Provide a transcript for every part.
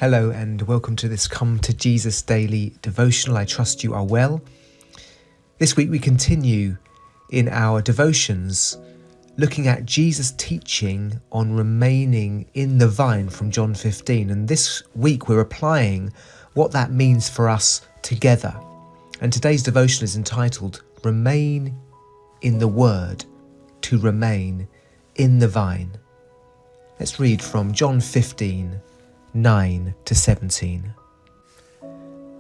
Hello and welcome to this Come to Jesus Daily Devotional. I trust you are well. This week we continue in our devotions looking at Jesus' teaching on remaining in the vine from John 15. And this week we're applying what that means for us together. And today's devotion is entitled Remain in the Word, to remain in the vine. Let's read from John 15, 9 to 17.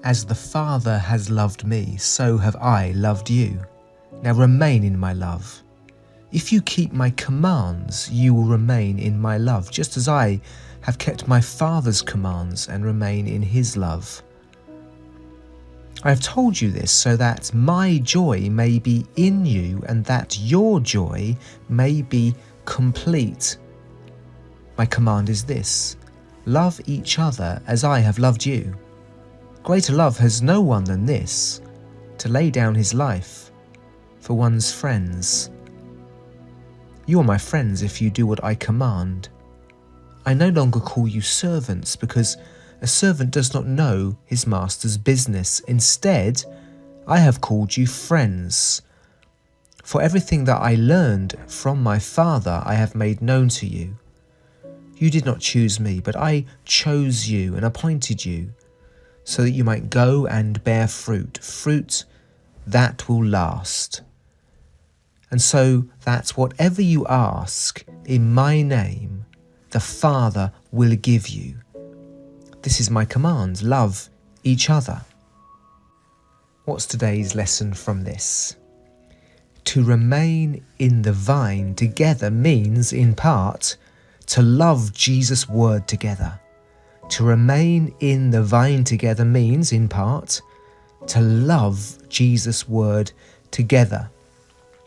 As the Father has loved me, so have I loved you. Now remain in my love. If you keep my commands, you will remain in my love, just as I have kept my Father's commands and remain in his love. I have told you this so that my joy may be in you and that your joy may be complete. My command is this: love each other as I have loved you. Greater love has no one than this, to lay down his life for one's friends. You are my friends if you do what I command. I no longer call you servants, because a servant does not know his master's business. Instead, I have called you friends. For everything that I learned from my Father I have made known to you. You did not choose me, but I chose you and appointed you, so that you might go and bear fruit that will last. And so that whatever you ask in my name, the Father will give you. This is my command: love each other. What's today's lesson from this? To remain in the vine together means, in part, to love Jesus' word together. To remain in the vine together means, in part, to love Jesus' word together.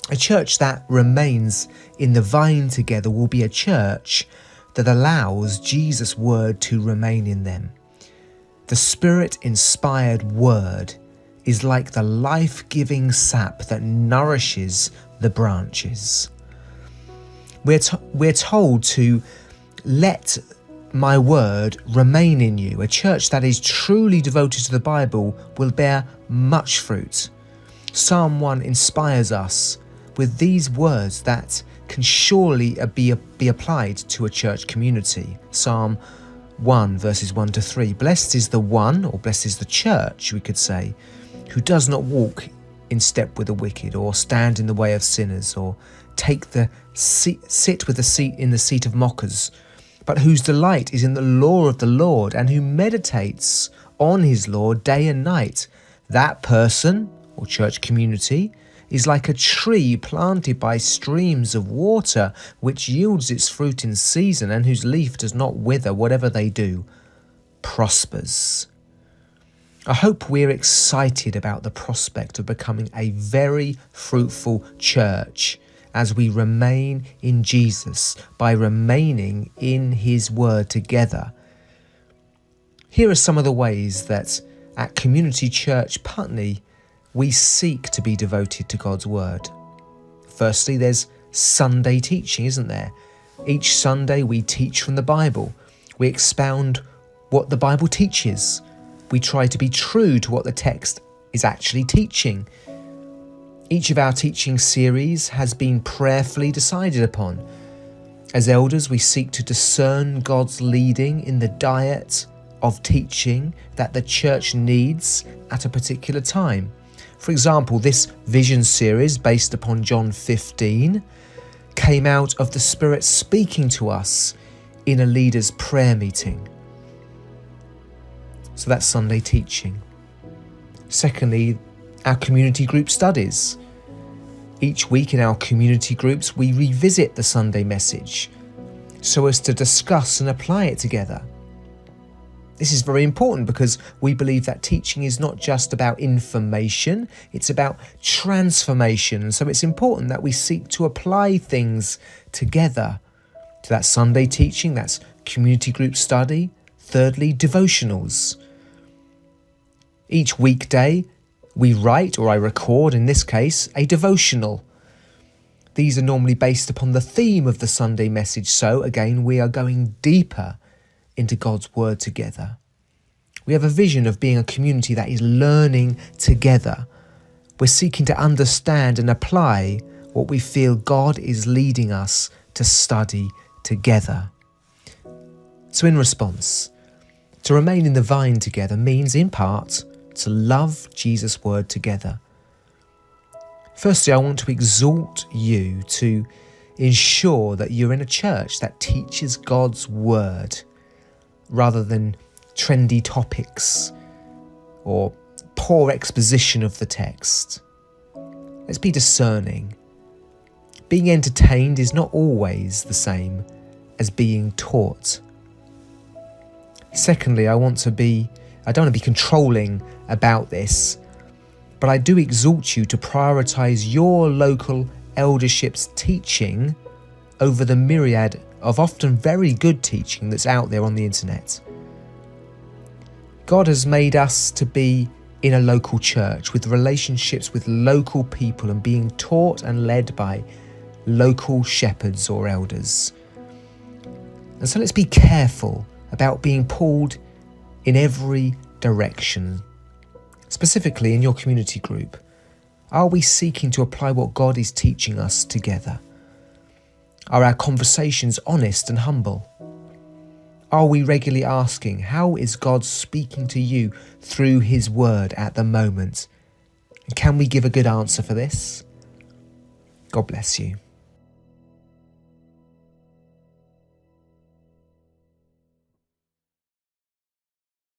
A church that remains in the vine together will be a church that allows Jesus' word to remain in them. The Spirit-inspired word is like the life-giving sap that nourishes the branches. We're told to let my word remain in you. A church that is truly devoted to the Bible will bear much fruit. Psalm 1 inspires us with these words that can surely be applied to a church community. Psalm 1 verses 1 to 3. Blessed is the one, or blessed is the church, we could say, who does not walk in step with the wicked, or stand in the way of sinners, or sit with the seat in the seat of mockers, but whose delight is in the law of the Lord, and who meditates on his law day and night. That person, or church community, is like a tree planted by streams of water, which yields its fruit in season, and whose leaf does not wither. Whatever they do prospers. I hope we're excited about the prospect of becoming a very fruitful church as we remain in Jesus by remaining in his word together. Here are some of the ways that at Community Church Putney we seek to be devoted to God's word. Firstly, there's Sunday teaching, isn't there? Each Sunday we teach from the Bible. We expound what the Bible teaches. We try to be true to what the text is actually teaching. Each of our teaching series has been prayerfully decided upon. As elders, we seek to discern God's leading in the diet of teaching that the church needs at a particular time. For example, this vision series based upon John 15 came out of the Spirit speaking to us in a leader's prayer meeting. So that's Sunday teaching. Secondly, our community group studies. Each week in our community groups, we revisit the Sunday message so as to discuss and apply it together. This is very important because we believe that teaching is not just about information, it's about transformation. And so it's important that we seek to apply things together. To that Sunday teaching, that's community group study. Thirdly, devotionals. Each weekday, we write, or I record in this case, a devotional. These are normally based upon the theme of the Sunday message. So again, we are going deeper into God's word together. We have a vision of being a community that is learning together. We're seeking to understand and apply what we feel God is leading us to study together. So in response, to remain in the vine together means, in part, to love Jesus' word together. Firstly, I want to exhort you to ensure that you're in a church that teaches God's word rather than trendy topics or poor exposition of the text. Let's be discerning. Being entertained is not always the same as being taught. Secondly, I don't want to be controlling about this, but I do exhort you to prioritise your local eldership's teaching over the myriad of often very good teaching that's out there on the internet. God has made us to be in a local church with relationships with local people and being taught and led by local shepherds or elders. And so let's be careful about being pulled in every direction. Specifically in your community group, are we seeking to apply what God is teaching us together? Are our conversations honest and humble? Are we regularly asking, how is God speaking to you through his word at the moment? And can we give a good answer for this? God bless you.